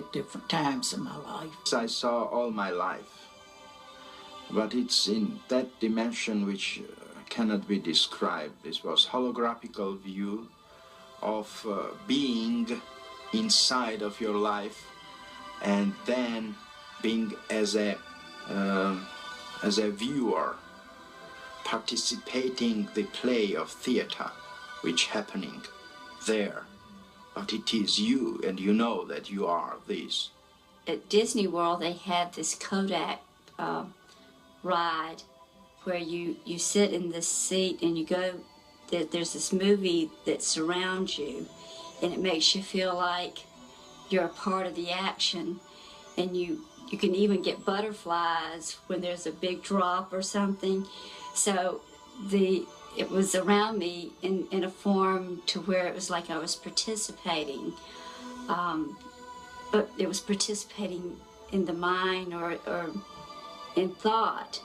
at different times in my life. I saw all my life, but it's in that dimension which cannot be described. This was holographical view of being inside of your life and then being as a viewer, participating the play of theater which happening there. But it is you, and you know that you are this. At Disney World, they had this Kodak ride where you sit in this seat and you go, there's this movie that surrounds you, and it makes you feel like you're a part of the action, and you can even get butterflies when there's a big drop or something. So it was around me in a form to where it was like I was participating, but it was participating in the mind or in thought,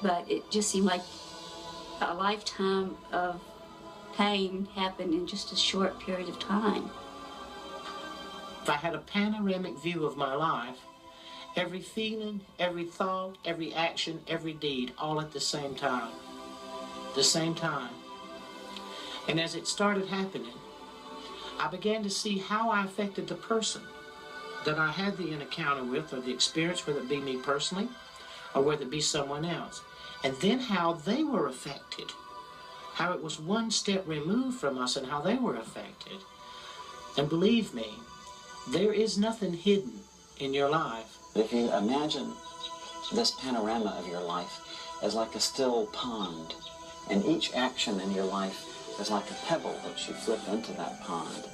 but it just seemed like a lifetime of pain happened in just a short period of time. If I had a panoramic view of my life, every feeling, every thought, every action, every deed, all at the same time. The same time. And as it started happening, I began to see how I affected the person that I had the encounter with, or the experience, whether it be me personally or whether it be someone else. And then how they were affected, how it was one step removed from us and how they were affected. And believe me, there is nothing hidden in your life. If you imagine this panorama of your life as like a still pond, and each action in your life is like a pebble that you flip into that pond.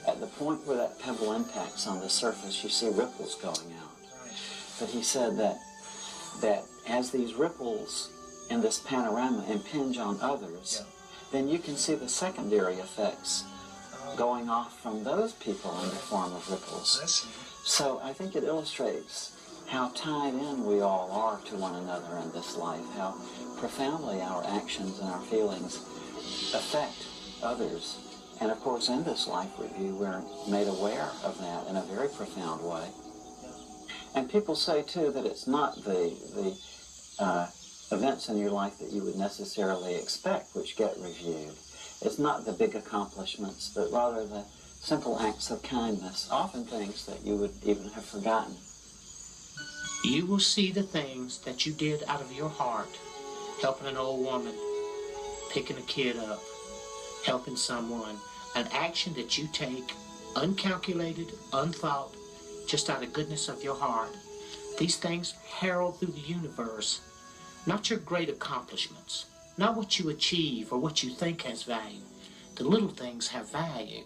At the point where that pebble impacts on the surface, you see ripples going out. But he said that as these ripples in this panorama impinge on others, then you can see the secondary effects going off from those people in the form of ripples. So I think it illustrates how tied in we all are to one another in this life, how profoundly our actions and our feelings affect others. And of course, in this life review, we're made aware of that in a very profound way. And people say, too, that it's not the events in your life that you would necessarily expect which get reviewed. It's not the big accomplishments, but rather the simple acts of kindness, often things that you would even have forgotten. You will see the things that you did out of your heart, helping an old woman, picking a kid up, helping someone, an action that you take uncalculated, unthought, just out of goodness of your heart. These things herald through the universe, not your great accomplishments, not what you achieve or what you think has value. The little things have value.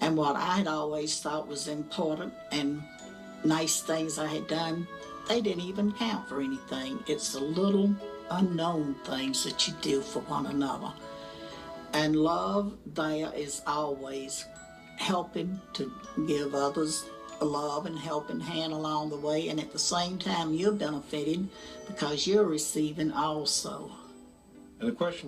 And what I had always thought was important and nice things I had done, they didn't even count for anything. It's the little unknown things that you do for one another. And love there is always helping to give others a love and helping hand along the way, and at the same time you're benefiting because you're receiving also. And the question